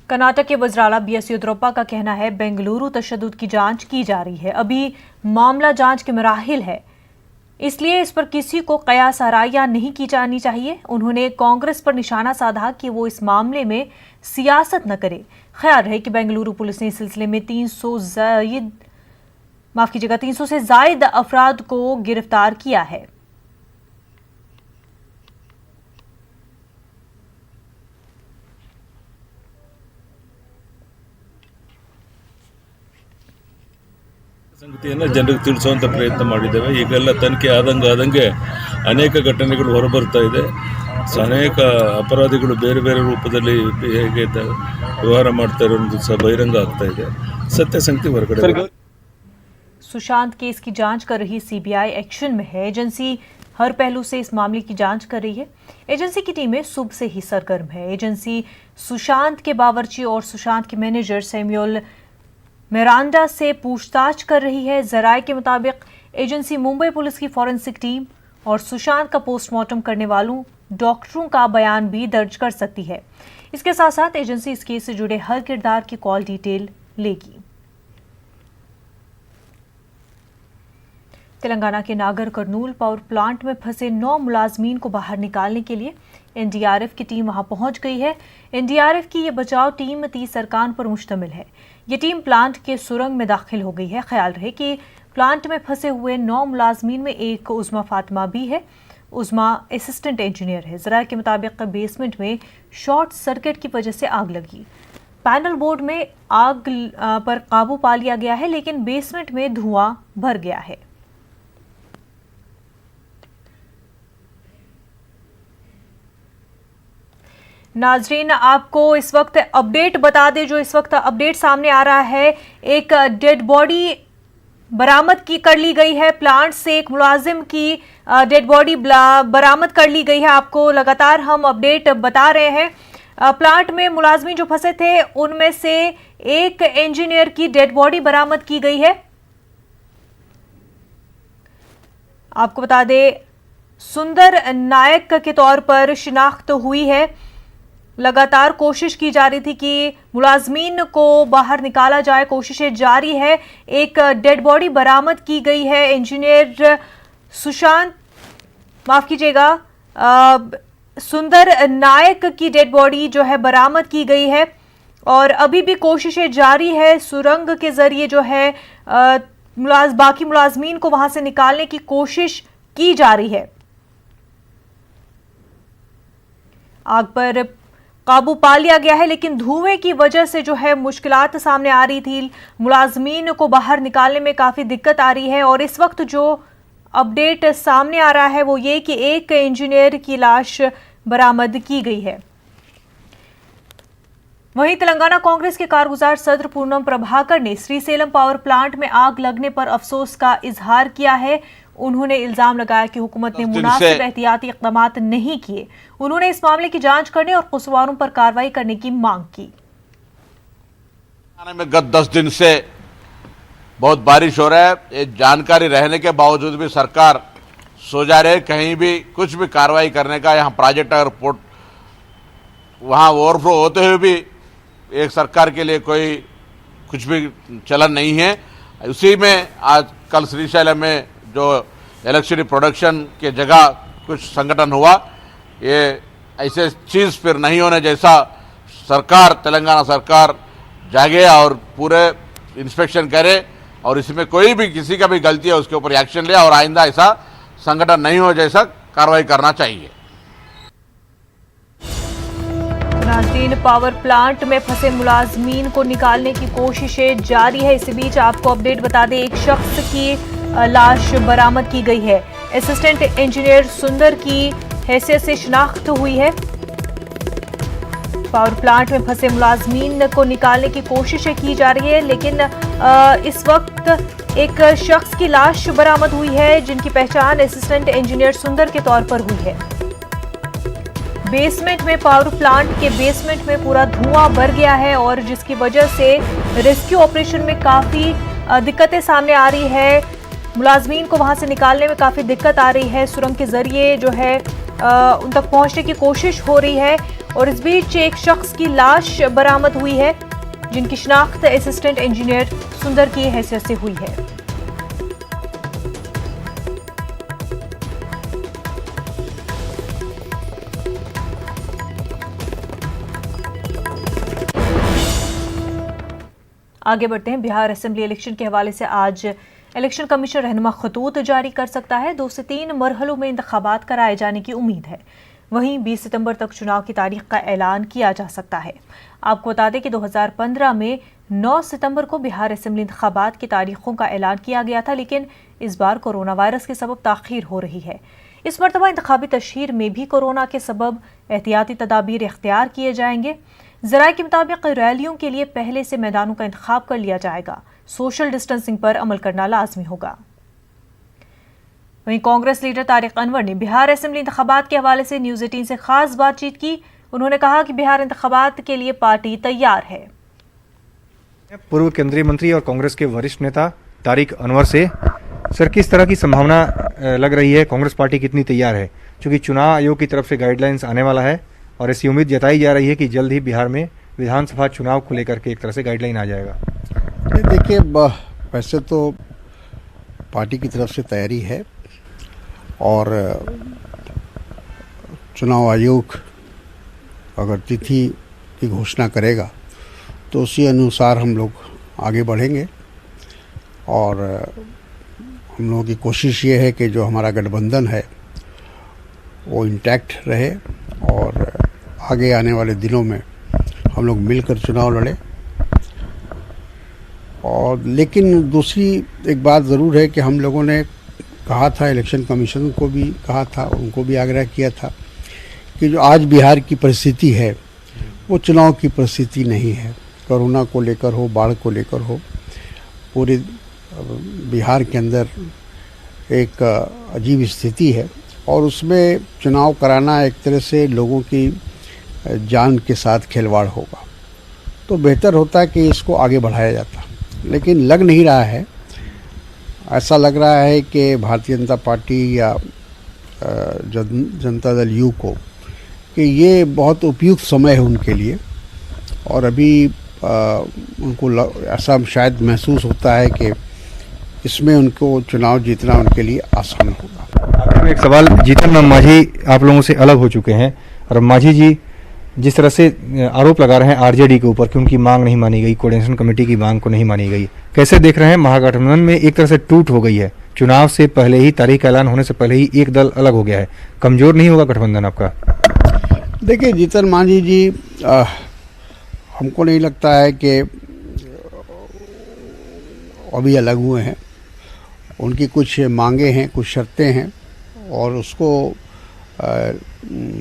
कर्नाटक के वज़राला BS येदियुरप्पा का कहना है बेंगलुरु तशद्दुद की जांच की जा रही है। अभी मामला जांच के मराहिल है, इसलिए इस पर किसी को कयास आराइयां नहीं की जानी चाहिए। उन्होंने कांग्रेस पर निशाना साधा कि वो इस मामले में सियासत न करे। ख्याल रहे कि बेंगलुरु पुलिस ने इस सिलसिले में 300 से जायद अफराद को गिरफ्तार किया है। ಸಂಗತಿಯನ್ನು ಜನರಿಗೆ ತಿಳಿಸುವಂತ ಪ್ರಯತ್ನ ಮಾಡಿದ್ದೇವೆ। ಈಗೆಲ್ಲ ತನಿಖೆ ಆದಂಗೆ ಅನೇಕ ಘಟನೆಗಳು ಹೊರಬರ್ತಾ ಇದೆ। ಅನೇಕ ಅಪರಾಧಿಗಳು ಬೇರೆ ಬೇರೆ ರೂಪದಲ್ಲಿ ಹೇಗೆ ವ್ಯವಹಾರ ಮಾಡ್ತಾ ಇರೋದು ಸಹ ಬಹಿರಂಗ ಆಗ್ತಾ ಇದೆ। ಸತ್ಯ ಸಂಗತಿ ಹೊರಗಡೆ। सुशांत केस की जांच कर रही CBI एक्शन में है। एजेंसी हर पहलू से इस मामले की जांच कर रही है। एजेंसी की टीमें सुबह से ही सरगर्म है। एजेंसी सुशांत के बावर्ची और सुशांत के मैनेजर सैमुअल मिरांडा से पूछताछ कर रही है। जराये के मुताबिक एजेंसी मुंबई पुलिस की फॉरेंसिक टीम और सुशांत का पोस्टमार्टम करने वालों डॉक्टरों का बयान भी दर्ज कर सकती है। इसके साथ साथ एजेंसी इस केस से जुड़े हर किरदार की कॉल डिटेल लेगी। तेलंगाना के नागर कर्नूल पावर प्लांट में फंसे 9 मुलाजमीन को बाहर निकालने के लिए NDRF की टीम वहां पहुंच गई है। NDRF की यह बचाव टीम 30 अरकान पर मुश्तमिल है। ये टीम प्लांट के सुरंग में दाखिल हो गई है। ख्याल रहे कि प्लांट में फंसे हुए 9 मुलाजमीन में एक उज़मा फातिमा भी है। उज़मा असिस्टेंट इंजीनियर है। जराये के मुताबिक बेसमेंट में शॉर्ट सर्किट की वजह से आग लगी। पैनल बोर्ड में आग पर काबू पा लिया गया है, लेकिन बेसमेंट में धुआं भर गया है। नाजरीन, आपको इस वक्त अपडेट बता दें, जो इस वक्त अपडेट सामने आ रहा है, एक डेड बॉडी बरामद कर ली गई है। प्लांट से एक मुलाजिम की डेड बॉडी बरामद कर ली गई है। आपको लगातार हम अपडेट बता रहे हैं। प्लांट में मुलाजिम जो फंसे थे उनमें से एक इंजीनियर की डेड बॉडी बरामद की गई है। आपको बता दें, सुंदर नायक के तौर पर शिनाख्त हुई है। लगातार कोशिश की जा रही थी कि मुलाजमीन को बाहर निकाला जाए, कोशिशें जारी है। एक डेड बॉडी बरामद की गई है। इंजीनियर सुशांत, माफ कीजिएगा, सुंदर नायक की डेड बॉडी जो है बरामद की गई है और अभी भी कोशिशें जारी है। सुरंग के जरिए जो है बाकी मुलाजमीन को वहां से निकालने की कोशिश की जा रही है। आग पर काबू पा लिया गया है, लेकिन धुएं की वजह से जो है मुश्किलात सामने आ रही थी। मुलाजमीन को बाहर निकालने में काफ़ी दिक्कत आ रही है और इस वक्त जो अपडेट सामने आ रहा है वो ये कि एक इंजीनियर की लाश बरामद की गई है। वहीं तेलंगाना कांग्रेस के कारगुजार सदर पूनम प्रभाकर ने श्रीसेलम पावर प्लांट में आग लगने पर अफसोस का इजहार किया है। उन्होंने इल्जाम लगाया कि हुकूमत ने मुनासिब एहतियाती इक़दाम नहीं किए। उन्होंने इस मामले की जांच करने और कसूरवारों पर कार्रवाई करने की मांग की। में गत 10 दिन से बहुत बारिश हो रहा है। ये जानकारी रहने के बावजूद भी सरकार सो जा रही है। कहीं भी कुछ भी कार्रवाई करने का, यहाँ प्रोजेक्ट अगर पोर्ट वहाँ ओवरफ्लो होते हुए भी एक सरकार के लिए कोई कुछ भी चलन नहीं है। उसी में आज कल श्रीशैलम में जो इलेक्ट्रिसिटी प्रोडक्शन के जगह कुछ संगठन हुआ, ये ऐसे चीज़ फिर नहीं होने जैसा सरकार, तेलंगाना सरकार जागे और पूरे इंस्पेक्शन करे और इसमें कोई भी किसी का भी गलती है उसके ऊपर एक्शन ले और आइंदा ऐसा संगठन नहीं हो जैसा कार्रवाई करना चाहिए। नाज़रीन, पावर प्लांट में फंसे मुलाजमीन को निकालने की कोशिशें जारी है। इसी बीच आपको अपडेट बता दें, एक शख्स की लाश बरामद की गई है। असिस्टेंट इंजीनियर सुंदर की हैसियत से शिनाख्त हुई है। पावर प्लांट में फंसे मुलाजमीन को निकालने की कोशिशें की जा रही है, लेकिन इस वक्त एक शख्स की लाश बरामद हुई है जिनकी पहचान असिस्टेंट इंजीनियर सुंदर के तौर पर हुई है। बेसमेंट में, पावर प्लांट के बेसमेंट में पूरा धुआं भर गया है और जिसकी वजह से रेस्क्यू ऑपरेशन में काफ़ी दिक्कतें सामने आ रही है। मुलाजमीन को वहां से निकालने में काफ़ी दिक्कत आ रही है। सुरंग के जरिए जो है उन तक पहुंचने की कोशिश हो रही है और इस बीच एक शख्स की लाश बरामद हुई है, जिनकी शिनाख्त असिस्टेंट इंजीनियर सुंदर की हैसियत से हुई है। आगे बढ़ते हैं। बिहार असेंबली इलेक्शन के हवाले से आज इलेक्शन कमीशन रहनुमा खतूत जारी कर सकता है। 2 से 3 मरहलों में इंतखाबात कराए जाने की उम्मीद है। वहीं 20 सितंबर तक चुनाव की तारीख का ऐलान किया जा सकता है। आपको बता दें कि 2015 में 9 सितंबर को बिहार असेंबली इंतखाबात की तारीखों का ऐलान किया गया था, लेकिन इस बार कोरोना वायरस के सबब ताखीर हो रही है। इस मरतबा इंतखाबी तशहीर में भी कोरोना के सबब एहतियाती तदाबीर इख्तियार किए जाएंगे। ज़राए के मुताबिक रैलियों के लिए पहले से मैदानों का इंतखाब कर लिया जाएगा। सोशल डिस्टेंसिंग पर अमल करना लाजमी होगा। वहीं कांग्रेस लीडर तारिक अनवर ने बिहार असेंबली इंतखाबात के हवाले से न्यूज़ 18 से खास बातचीत की। उन्होंने कहा कि बिहार इंतखाबात के लिए पार्टी तैयार है। पूर्व केंद्रीय मंत्री और कांग्रेस के वरिष्ठ नेता तारिक अनवर से सर किस तरह की संभावना लग रही है, कांग्रेस पार्टी कितनी तैयार है, क्योंकि चुनाव आयोग की तरफ से गाइडलाइंस आने वाला है और ऐसी उम्मीद जताई जा रही है कि जल्द ही बिहार में विधानसभा चुनाव को लेकर के एक तरह से गाइडलाइन आ जाएगा। देखिए, वैसे तो पार्टी की तरफ से तैयारी है और चुनाव आयोग अगर तिथि की घोषणा करेगा तो उसी अनुसार हम लोग आगे बढ़ेंगे और हम लोगों की कोशिश ये है कि जो हमारा गठबंधन है वो इंटैक्ट रहे और आगे आने वाले दिनों में हम लोग मिलकर चुनाव लड़ें। और लेकिन दूसरी एक बात ज़रूर है कि हम लोगों ने कहा था, इलेक्शन कमीशन को भी कहा था, उनको भी आग्रह किया था कि जो आज बिहार की परिस्थिति है वो चुनाव की परिस्थिति नहीं है। कोरोना को लेकर हो, बाढ़ को लेकर हो, पूरे बिहार के अंदर एक अजीब स्थिति है और उसमें चुनाव कराना एक तरह से लोगों की जान के साथ खिलवाड़ होगा। तो बेहतर होता कि इसको आगे बढ़ाया जाता, लेकिन लग नहीं रहा है। ऐसा लग रहा है कि भारतीय जनता पार्टी या जनता दल यू को कि ये बहुत उपयुक्त समय है उनके लिए और अभी उनको ऐसा शायद महसूस होता है कि इसमें उनको चुनाव जीतना उनके लिए आसान होगा। एक सवाल, जीतन राम मांझी आप लोगों से अलग हो चुके हैं और मांझी जी जिस तरह से आरोप लगा रहे हैं आरजेडी के ऊपर कि उनकी मांग नहीं मानी गई, कोऑर्डिनेशन कमेटी की मांग को नहीं मानी गई, कैसे देख रहे हैं? महागठबंधन में एक तरह से टूट हो गई है, चुनाव से पहले ही, तारीख का ऐलान होने से पहले ही एक दल अलग हो गया है, कमजोर नहीं होगा गठबंधन आपका? देखिए, जीतन मांझी जी हमको नहीं लगता है कि अभी अलग हुए हैं। उनकी कुछ मांगे हैं, कुछ शर्तें हैं और उसको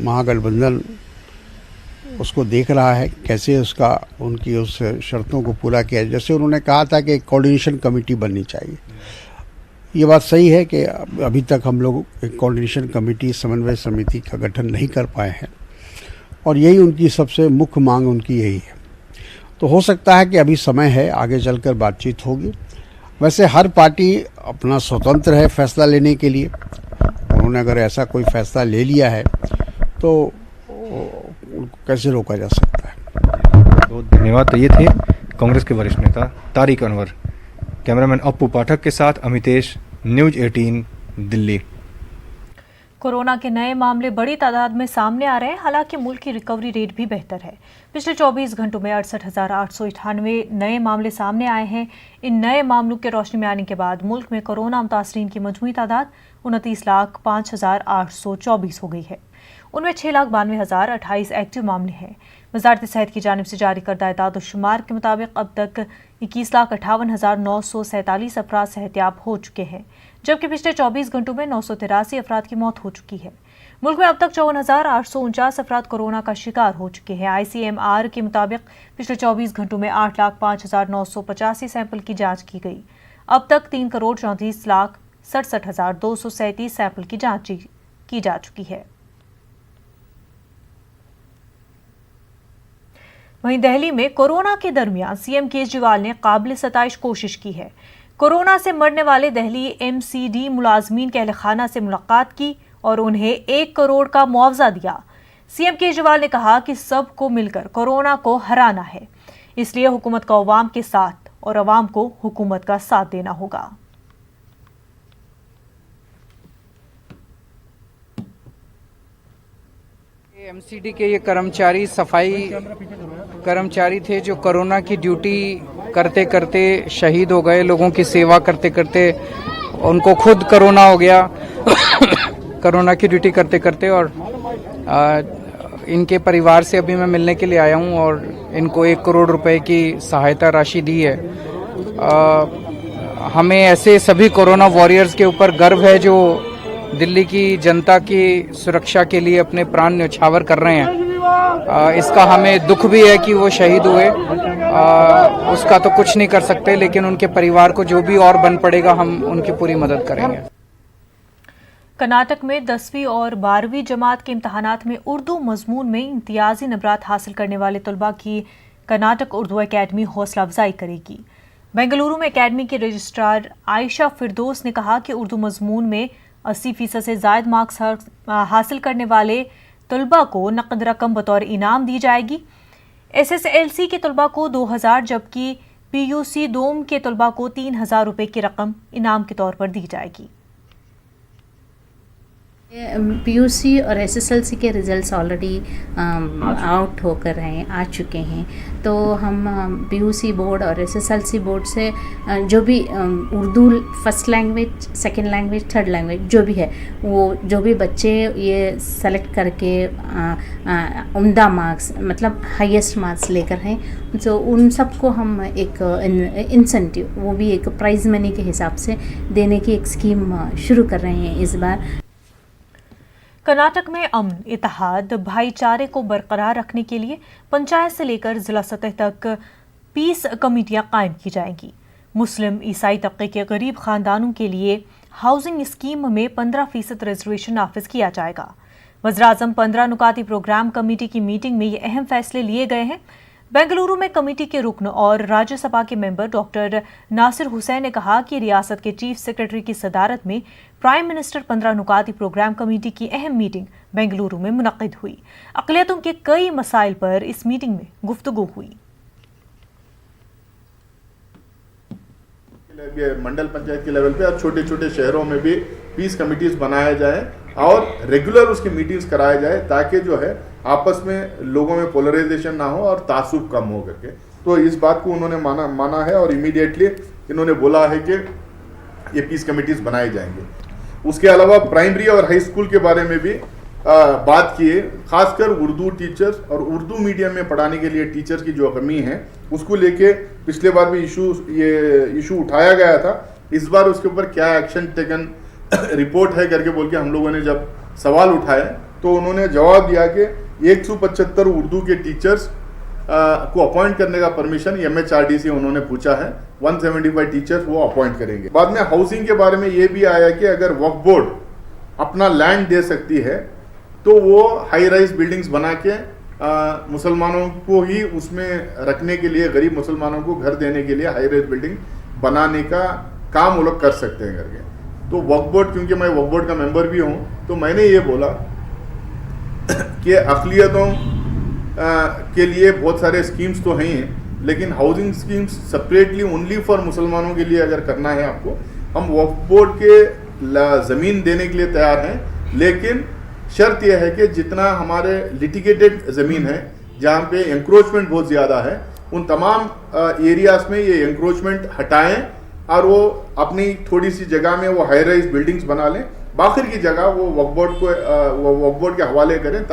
महागठबंधन उसको देख रहा है कैसे उसका उनकी उस शर्तों को पूरा किया। जैसे उन्होंने कहा था कि कोऑर्डिनेशन कमेटी बननी चाहिए, ये बात सही है कि अभी तक हम लोग एक कोऑर्डिनेशन कमेटी, समन्वय समिति का गठन नहीं कर पाए हैं और यही उनकी सबसे मुख्य मांग उनकी यही है। तो हो सकता है कि अभी समय है, आगे चलकर बातचीत होगी। वैसे हर पार्टी अपना स्वतंत्र है फैसला लेने के लिए। उन्होंने अगर ऐसा कोई फैसला ले लिया है तो कैसे रोका जा सकता है। बहुत धन्यवाद। तो ये थे कांग्रेस के वरिष्ठ नेता तारिक अनवर। कैमरामैन अप्पू पाठक के साथ अमितेश, न्यूज़ 18 दिल्ली। कोरोना के नए मामले बड़ी तादाद में सामने आ रहे हैं, हालांकि मुल्क की रिकवरी रेट भी बेहतर है। पिछले 24 घंटों में 68,898 नए मामले सामने आए हैं। इन नए मामलों के रोशनी में आने के बाद मुल्क में कोरोना मुतासरीन की मजमूई तादाद 29,05,824 हो गई है। उनमें 6,92,028 एक्टिव मामले हैं। वजारत सेहत की जानिब से जारी करदा एदाद-ओ-शुमार के मुताबिक अब तक 21,58,947 अफराद सेहतियाब हो चुके हैं, जबकि पिछले 24 घंटों में 983 अफराद की मौत हो चुकी है। मुल्क में अब तक 54,849 अफराद कोरोना का शिकार हो चुके हैं। ICMR के मुताबिक पिछले 24 घंटों में 8,05,985 सैंपल की जाँच की गई। अब तक 3,34,67,237 सैंपल की जाँच की जा चुकी है। वहीं दिल्ली में कोरोना के दरमियान सीएम केजरीवाल ने काबिल सताइश कोशिश की है। कोरोना से मरने वाले दिल्ली MCD मुलाजमीन के अहल खाना से मुलाकात की और उन्हें 1 करोड़ का मुआवजा दिया। सीएम केजरीवाल ने कहा कि सबको मिलकर कोरोना को हराना है, इसलिए हुकूमत को अवाम के साथ और अवाम को हुकूमत का साथ देना होगा। एमसीडी के ये कर्मचारी सफाई कर्मचारी थे जो कोरोना की ड्यूटी करते करते शहीद हो गए। लोगों की सेवा करते करते उनको खुद कोरोना हो गया कोरोना की ड्यूटी करते करते। और इनके परिवार से अभी मैं मिलने के लिए आया हूं और इनको 1 करोड़ रुपए की सहायता राशि दी है। हमें ऐसे सभी कोरोना वॉरियर्स के ऊपर गर्व है जो दिल्ली की जनता की सुरक्षा के लिए अपने प्राण न्यौछावर कर रहे हैं। इसका हमें दुख भी है कि वो शहीद हुए, उसका तो कुछ नहीं कर सकते, लेकिन उनके परिवार को जो भी और बन पड़ेगा हम उनकी पूरी मदद करेंगे। कर्नाटक में 10वीं और 12वीं जमात के इम्तहानात में उर्दू मजमून में इम्तियाजी नंबरात हासिल करने वाले तलबा की कर्नाटक उर्दू एकेडमी हौसला अफजाई करेगी। बेंगलुरु में एकेडमी के रजिस्ट्रार आयशा फिरदौस ने कहा कि उर्दू मजमून में 80% से ज़ायद मार्क्स हासिल करने वाले तलबा को नकद रकम बतौर इनाम दी जाएगी। SSLC के तलबा को 2000 जबकि PUC दोम के तलबा को 3000 रुपये की रकम इनाम के तौर पर दी जाएगी। PUC और SSLC के रिजल्ट्स ऑलरेडी आउट होकर आ चुके हैं, तो हम PUC बोर्ड और SSLC बोर्ड से जो भी Urdu first language, second language, third language जो भी है, वो जो भी बच्चे ये सेलेक्ट करके उम्दा मार्क्स मतलब हाईएस्ट मार्क्स लेकर हैं, तो उन सबको हम एक इंसेंटिव, वो भी एक प्राइज़ मनी के हिसाब से देने की एक स्कीम शुरू कर रहे हैं इस बार। कर्नाटक में अमन, इत्तेहाद, भाईचारे को बरकरार रखने के लिए पंचायत से लेकर जिला सतह तक पीस कमेटियां कायम की जाएंगी। मुस्लिम ईसाई तबके के गरीब खानदानों के लिए हाउसिंग स्कीम में 15% रिजर्वेशन नाफिज किया जाएगा। वज़ीर-ए-आज़म 15 नुकाती प्रोग्राम कमेटी की मीटिंग में ये अहम फैसले लिए गए हैं। बेंगलुरु में कमेटी के रुकन और राज्यसभा के मेंबर डॉक्टर नासिर हुसैन ने कहा कि रियासत के चीफ सेक्रेटरी की सदारत में प्राइम मिनिस्टर 15 नुकाती प्रोग्राम कमेटी की अहम मीटिंग बेंगलुरु में मुनक्किद हुई। अक़लियतों के कई मसाइल पर इस मीटिंग में गुफ्तगू हुई। मंडल पंचायत के लेवल पे और छोटे छोटे शहरों में भी पीस कमिटीज बनाया जाए और रेगुलर उसकी मीटिंग्स कराया जाए, ताकि जो है आपस में लोगों में पोलराइजेशन ना हो और तासुब कम हो करके। तो इस बात को उन्होंने माना है और इमीडिएटली इन्होंने बोला है कि ये पीस कमिटीज बनाए जाएंगे। उसके अलावा प्राइमरी और हाई स्कूल के बारे में भी बात की है, खासकर उर्दू टीचर्स और उर्दू मीडियम में पढ़ाने के लिए टीचर्स की जो कमी है उसको लेके पिछले बार भी इशू उठाया गया था। इस बार उसके ऊपर क्या एक्शन टेकन रिपोर्ट है करके बोल के हम लोगों ने जब सवाल उठाए तो उन्होंने जवाब दिया कि 175 उर्दू के टीचर्स को अपॉइंट करने का परमिशन MHRD से उन्होंने पूछा है। 175 टीचर्स वो अपॉइंट करेंगे। बाद में हाउसिंग के बारे में ये भी आया कि अगर वक्फ बोर्ड अपना लैंड दे सकती है तो वो हाई राइज बिल्डिंग्स बना के मुसलमानों को ही उसमें रखने के लिए, गरीब मुसलमानों को घर देने के लिए हाई राइज बिल्डिंग बनाने का काम वो लोग कर सकते हैं करके। तो वक्फ बोर्ड, क्योंकि मैं वक्फ बोर्ड का मेंबर भी हूँ, तो मैंने ये बोला कि अक़लियतों के लिए बहुत सारे स्कीम्स तो हैं, लेकिन housing schemes separately only for मुसलमानों के लिए अगर करना है आपको, हम वक्फ बोर्ड के ज़मीन देने के लिए तैयार हैं, लेकिन शर्त यह है कि जितना हमारे लिटिगेटेड ज़मीन है जहाँ पे एंक्रोचमेंट बहुत ज़्यादा है, उन तमाम एरियाज़ में ये एंक्रोचमेंट हटाएं और वो अपनी थोड़ी सी जगह में वो हाई राइज बिल्डिंग्स बना लें, बाकी की जगह वो वक्फ बोर्ड के हवाले करें।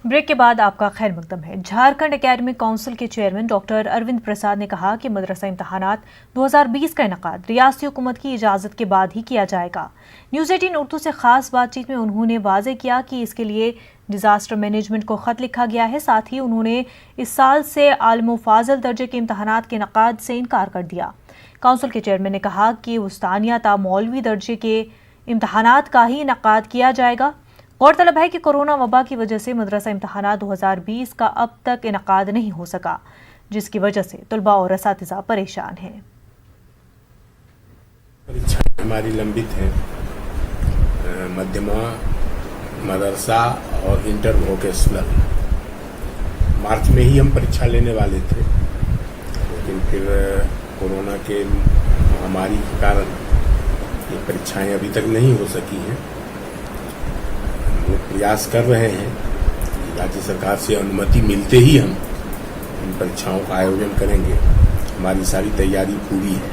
ब्रेक के बाद आपका खैर मकदम है। झारखंड एकेडमिक काउंसिल के चेयरमैन डॉक्टर अरविंद प्रसाद ने कहा कि मदरसा इम्तहानात 2020 का इनेकाद रियासती हुकूमत की इजाज़त के बाद ही किया जाएगा। न्यूज़ 18 उर्दू से खास बातचीत में उन्होंने वाज़ेह किया कि इसके लिए डिज़ास्टर मैनेजमेंट को ख़त लिखा गया है। साथ ही उन्होंने इस साल से आलिम फाजल दर्जे के इम्तहानात के इनेकाद से इनकार कर दिया। काउंसिल के चेयरमैन ने कहा कि उस्तानिया ता मौलवी दर्जे के इम्तहानात का ही इनेकाद किया जाएगा। गौरतलब है कि कोरोना वबा की वजह से मदरसा इम्तहानात 2020 का अब तक इनेकाद नहीं हो सका, जिसकी वजह से तलबा और असातिज़ा परेशान हैं। परीक्षा हमारी लंबित है। मध्यमा, मदरसा और इंटर वोकेशनल। मार्च में ही हम परीक्षा लेने वाले थे, लेकिन फिर कोरोना के महामारी के कारण ये परीक्षाएं अभी तक नहीं हो सकी हैं। हम लोग प्रयास कर रहे हैं, राज्य सरकार से अनुमति मिलते ही हम इन परीक्षाओं का आयोजन करेंगे। हमारी सारी तैयारी पूरी है।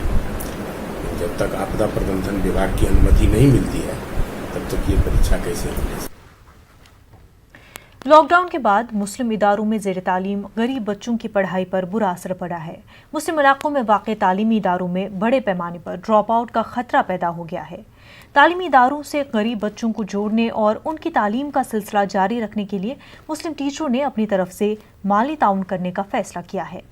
जब तक आपदा प्रबंधन विभाग की अनुमति नहीं मिलती है, तब तक ये परीक्षा कैसे होगी। लॉकडाउन के बाद मुस्लिम इदारों में ज़ेर तालीम गरीब बच्चों की पढ़ाई पर बुरा असर पड़ा है। मुस्लिम इलाकों में वाक़े तालीमी इदारों में बड़े पैमाने पर ड्रॉप आउट का खतरा पैदा हो गया है। तालीमी इदारों से गरीब बच्चों को जोड़ने और उनकी तालीम का सिलसिला जारी रखने के लिए मुस्लिम टीचरों ने अपनी तरफ से माली ताउन करने का फैसला किया है।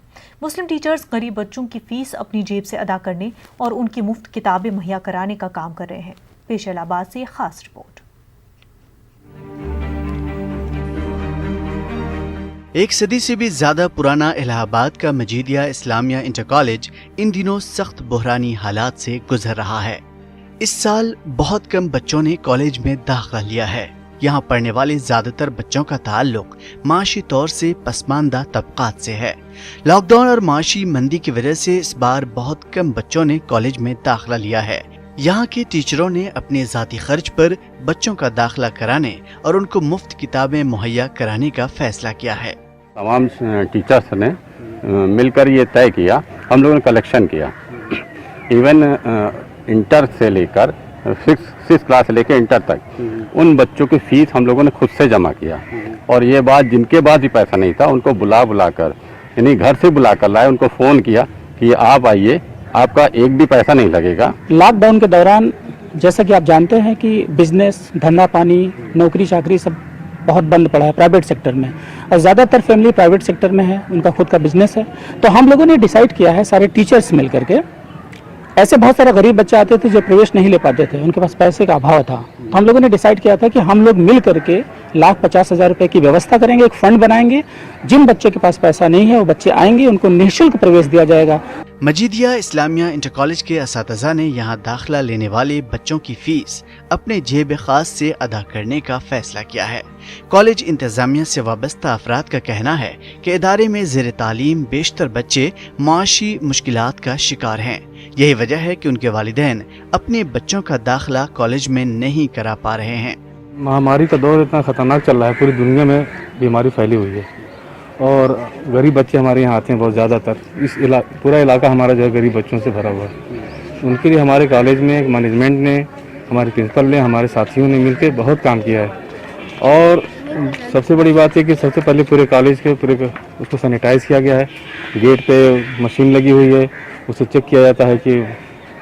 मुस्लिम टीचर्स गरीब बच्चों की फीस अपनी जेब से अदा करने और उनकी मुफ्त किताबें मुहैया कराने का काम कर रहे हैं। पेश इलाहाबाद से खास रिपोर्ट। एक सदी से भी ज्यादा पुराना इलाहाबाद का Majidia Islamia inter college in दिनों सख्त बुहरानी हालात से गुजर रहा है। इस साल बहुत कम बच्चों ने कॉलेज में दाखिला लिया है। यहाँ पढ़ने वाले ज्यादातर बच्चों का ताल्लुक माशी तौर से पसमानदा तबकात से है। लॉकडाउन और माशी मंदी की वजह से इस बार बहुत कम बच्चों ने कॉलेज में दाखिला लिया है। यहाँ के टीचरों ने अपने जाती खर्च पर बच्चों का दाखिला कराने और उनको मुफ्त किताबें मुहैया कराने का फैसला किया है। तमाम टीचर्स ने मिलकर ये तय किया, हम लोगों ने कलेक्शन किया। इवन इंटर से लेकर 6 क्लास से लेकर इंटर तक उन बच्चों की फीस हम लोगों ने खुद से जमा किया। और ये बात जिनके पास भी पैसा नहीं था उनको बुला कर यानी घर से बुला कर लाए, उनको फ़ोन किया कि आप आइए, आपका एक भी पैसा नहीं लगेगा। लॉकडाउन के दौरान जैसा कि आप जानते हैं कि बिजनेस, धंधा पानी, नौकरी चाकरी सब बहुत बंद पड़ा है प्राइवेट सेक्टर में, और ज़्यादातर फैमिली प्राइवेट सेक्टर में है, उनका खुद का बिजनेस है। तो हम लोगों ने डिसाइड किया है, सारे टीचर्स मिल करके, ऐसे बहुत सारे गरीब बच्चे आते थे जो प्रवेश नहीं ले पाते थे, उनके पास पैसे का अभाव था। तो हम लोगों ने डिसाइड किया था कि हम लोग मिल करके 1,50,000 रुपए की व्यवस्था करेंगे, एक फंड बनाएंगे। जिन बच्चों के पास पैसा नहीं है वो बच्चे आएंगे, उनको निःशुल्क प्रवेश दिया जाएगा। मजीदिया इस्लामिया इंटर कॉलेज के असातिज़ा ने यहाँ दाखिला लेने वाले बच्चों की फीस अपने जेब खास से अदा करने का फैसला किया है। कॉलेज इंतजामिया से वाबस्ता अफराद का कहना है कि इदारे में ज़ेर तालीम बेशतर बच्चे माशी मुश्किलात का शिकार हैं। यही वजह है कि उनके वालिदैन अपने बच्चों का दाखिला कॉलेज में नहीं करा पा रहे हैं। महामारी का दौर इतना खतरनाक चल रहा है, पूरी दुनिया में बीमारी फैली हुई है और गरीब बच्चे हमारे यहाँ आते हैं बहुत ज़्यादातर। पूरा इलाका हमारा जो है गरीब बच्चों से भरा हुआ है। उनके लिए हमारे कॉलेज में मैनेजमेंट ने, हमारे प्रिंसिपल ने, हमारे साथियों ने मिलकर बहुत काम किया है। और सबसे बड़ी बात है कि सबसे पहले पूरे कॉलेज के उसको सैनिटाइज़ किया गया है। गेट पे मशीन लगी हुई है, उसे चेक किया जाता है कि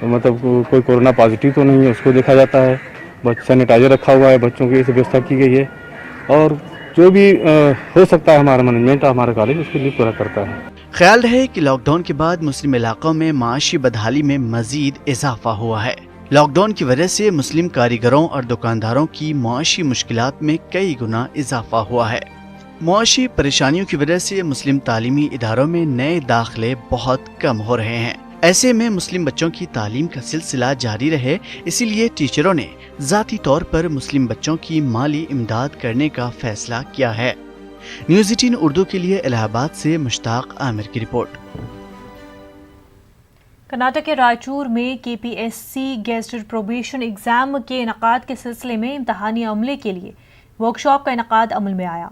मतलब कोई कोरोना पॉजिटिव तो नहीं है, उसको देखा जाता है। सैनिटाइजर रखा हुआ है, बच्चों की इस व्यवस्था की गई है। और जो भी हो सकता है हमारा मैनेजमेंट, हमारा कॉलेज उसके लिए पूरा करता है। ख्याल रहे कि लॉकडाउन के बाद मुस्लिम इलाकों में माशी बदहाली में मजीद इजाफा हुआ है। लॉकडाउन की वजह से मुस्लिम कारीगरों और दुकानदारों की मुआशी मुश्किलात में कई गुना इजाफा हुआ है। मुआशी परेशानियों की वजह से मुस्लिम तालीमी इदारों में नए दाखिले बहुत कम हो रहे हैं। ऐसे में मुस्लिम बच्चों की तालीम का सिलसिला जारी रहे, इसीलिए टीचरों ने जाती तौर पर मुस्लिम बच्चों की माली इमदाद करने का फैसला किया है। न्यूज़ 18 उर्दू के लिए इलाहाबाद से मुश्ताक आमिर की रिपोर्ट। कर्नाटक के रायचूर में KPSC गेस्टेड प्रोबेशन एग्जाम के इनकाद के सिलसिले में इम्तहानी अमले के लिए वर्कशॉप का इनकाद अमल में आया।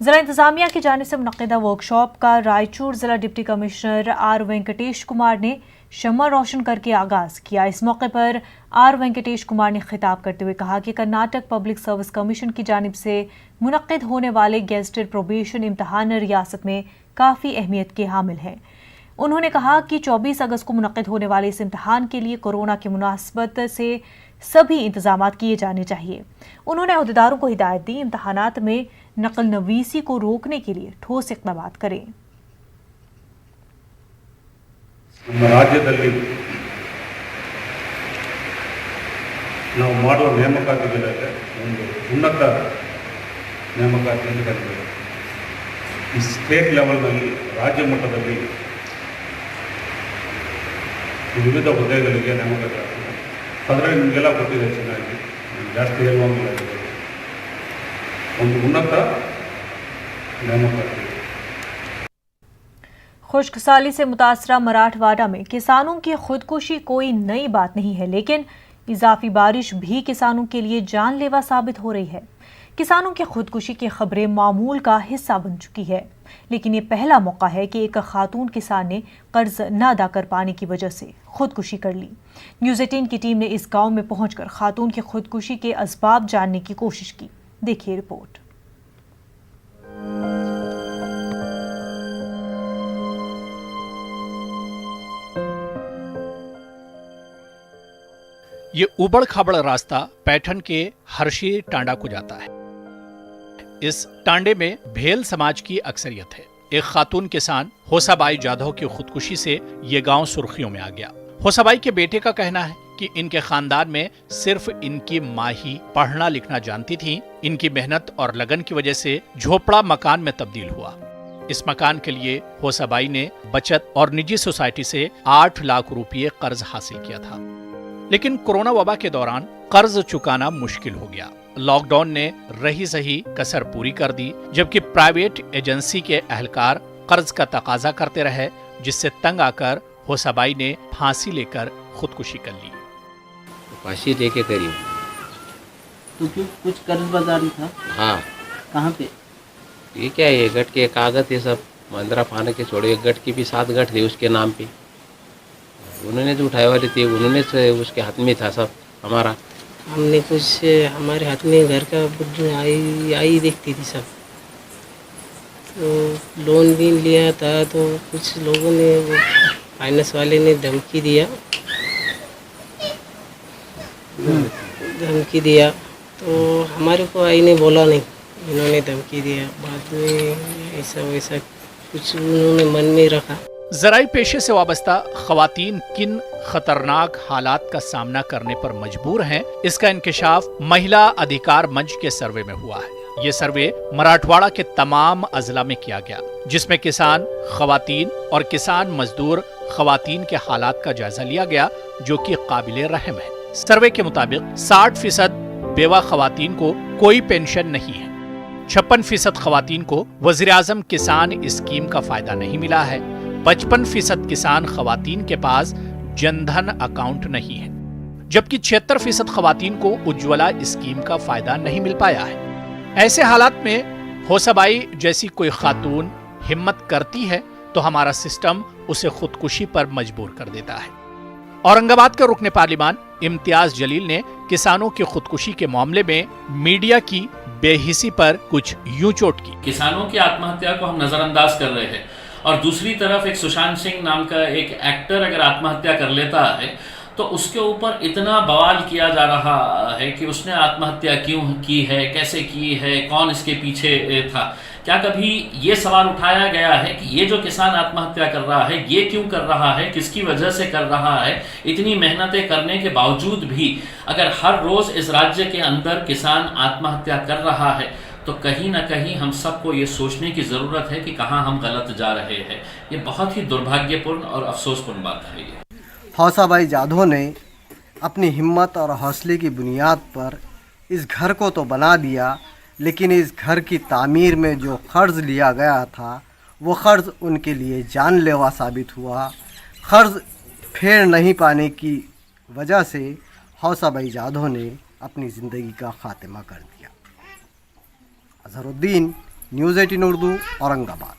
जिला इंतजामिया की जानिब से मुनक़िदा वर्कशॉप का रायचूर जिला deputy commissioner R Venkatesh Kumar ने शम्मा रोशन करके आगाज़ किया। इस मौके पर R वेंकटेश कुमार ने खिताब करते हुए कहा कि कर्नाटक पब्लिक सर्विस कमीशन की जानिब से मुनक़िद होने वाले गेस्टेड प्रोबेशन इम्तहान रियासत में काफ़ी अहमियत के हामिल हैं। उन्होंने कहा कि 24 अगस्त को मुनक़िद होने वाले इस इम्तहान के लिए कोरोना की मुनासबत से सभी इंतजामात किए जाने चाहिए। उन्होंने अहदेदारों को हिदायत दी इम्तहानात में नकल नवीसी को रोकने के लिए ठोस इक़दामात करें। राज्यದಲ್ಲಿ ನಾವು ಮಾಡುವ ನೇಮಕಾತಿಗಳಲ್ಲಿ ಒಂದು ಉನ್ನತ ನೇಮಕಾತಿ ಅಂತ ಕರೀತಾರೆ. ಈ ಸ್ಟೇಟ್ ಲೆವೆಲ್ನಲ್ಲಿ ರಾಜ್ಯ ಮಟ್ಟದಲ್ಲಿ ವಿವಿಧ ಹುದ್ದೆಗಳಿಗೆ ನೇಮಕಾತಿ ಆಗ್ತದೆ. ಅದರಲ್ಲಿ ನಿಮಗೆಲ್ಲ ಗೊತ್ತಿದೆ ಚೆನ್ನಾಗಿ, ಜಾಸ್ತಿ ಹೇಳುವಂಗಿಲ್ಲ. ಒಂದು ಉನ್ನತ ನೇಮಕಾತಿ. खुश्क साली से मुतासरा मराठवाड़ा में किसानों की खुदकुशी कोई नई बात नहीं है, लेकिन इजाफी बारिश भी किसानों के लिए जानलेवा साबित हो रही है। किसानों की खुदकुशी की खबरें मामूल का हिस्सा बन चुकी है, लेकिन ये पहला मौका है कि एक खातून किसान ने कर्ज न अदा कर पाने की वजह से खुदकुशी कर ली। न्यूज़ 18 की टीम ने इस गांव में पहुंचकर खातून की खुदकुशी के असबाब जानने की कोशिश की। देखिए रिपोर्ट। ये उबड़ खाबड़ रास्ता पैठन के हर्षी टांडा को जाता है। इस टांडे में भेल समाज की अक्सरियत है। एक खातून किसान होसाबाई जाधव की खुदकुशी से ये गांव सुर्खियों में आ गया। होसाबाई के बेटे का कहना है कि इनके खानदान में सिर्फ इनकी माँ ही पढ़ना लिखना जानती थी। इनकी मेहनत और लगन की वजह से झोपड़ा मकान में तब्दील हुआ। इस मकान के लिए होसाबाई ने बचत और निजी सोसाइटी से 8 लाख रुपये कर्ज हासिल किया था, लेकिन कोरोना वबा के दौरान कर्ज चुकाना मुश्किल हो गया। लॉकडाउन ने रही सही कसर पूरी कर दी, जबकि प्राइवेट एजेंसी के एहलकार कर्ज का तकाजा करते रहे, जिससे तंग आकर होसाबाई ने फांसी लेकर खुदकुशी कर ली। फांसी लेके करी। तो क्यों कुछ कर्ज बाजार था? हाँ। कहाँ पे? ये क्या है, गट के कागज ये सब मंदरा फाने के छोड़े, गट की भी 7 गट थे उसके नाम पे। उन्होंने जो उठाए वाली थी, उन्होंने से उसके हाथ में था सब हमारा। हमने कुछ हमारे हाथ में घर का आई देखती थी सब, तो लोन भी लिया था। तो कुछ लोगों ने वो फाइनेंस वाले ने धमकी दिया तो हमारे को आई ने बोला नहीं, इन्होंने धमकी दिया। बाद में ऐसा वैसा कुछ उन्होंने मन में रखा। ज़राई पेशे से वाबस्ता खवातीन किन खतरनाक हालात का सामना करने पर मजबूर हैं, इसका इंकिशाफ महिला अधिकार मंच के सर्वे में हुआ है। ये सर्वे मराठवाड़ा के तमाम अजला में किया गया, जिसमें किसान खवातीन और किसान मजदूर खवातीन के हालात का जायजा लिया गया, जो कि काबिले रहम है। सर्वे के मुताबिक 60% बेवा खवातीन को कोई पेंशन नहीं है। 56% खवातीन को वज़ीर आज़म किसान स्कीम का फायदा नहीं मिला है। 55% किसान खवातीन के पास जनधन अकाउंट नहीं है, जबकि 76% खवातीन को उज्ज्वला स्कीम का फायदा नहीं मिल पाया है। ऐसे हालात में होसाबाई जैसी कोई खातून हिम्मत करती है तो हमारा सिस्टम उसे खुदकुशी पर मजबूर कर देता है। औरंगाबाद के रुकने पार्लिमान इम्तियाज जलील ने किसानों की खुदकुशी के मामले में मीडिया की बेहिसी पर कुछ यूं चोट की। किसानों की आत्महत्या को हम नजरअंदाज कर रहे हैं, और दूसरी तरफ एक सुशांत सिंह नाम का एक एक्टर अगर आत्महत्या कर लेता है तो उसके ऊपर इतना बवाल किया जा रहा है कि उसने आत्महत्या क्यों की है, कैसे की है, कौन इसके पीछे था। क्या कभी ये सवाल उठाया गया है कि ये जो किसान आत्महत्या कर रहा है ये क्यों कर रहा है, किसकी वजह से कर रहा है? इतनी मेहनतें करने के बावजूद भी अगर हर रोज इस राज्य के अंदर किसान आत्महत्या कर रहा है तो कहीं ना कहीं हम सबको ये सोचने की ज़रूरत है कि कहाँ हम गलत जा रहे हैं। ये बहुत ही दुर्भाग्यपूर्ण और अफसोसपूर्ण बात है। ये होसाबाई जाधव ने अपनी हिम्मत और हौसले की बुनियाद पर इस घर को तो बना दिया, लेकिन इस घर की तामीर में जो कर्ज लिया गया था वो कर्ज उनके लिए जानलेवा साबित हुआ। कर्ज फेर नहीं पाने की वजह से होसाबाई जाधव ने अपनी ज़िंदगी का खात्मा कर दिया। अजहरुद्दीन, न्यूज़ 18 उर्दू, औरंगाबाद।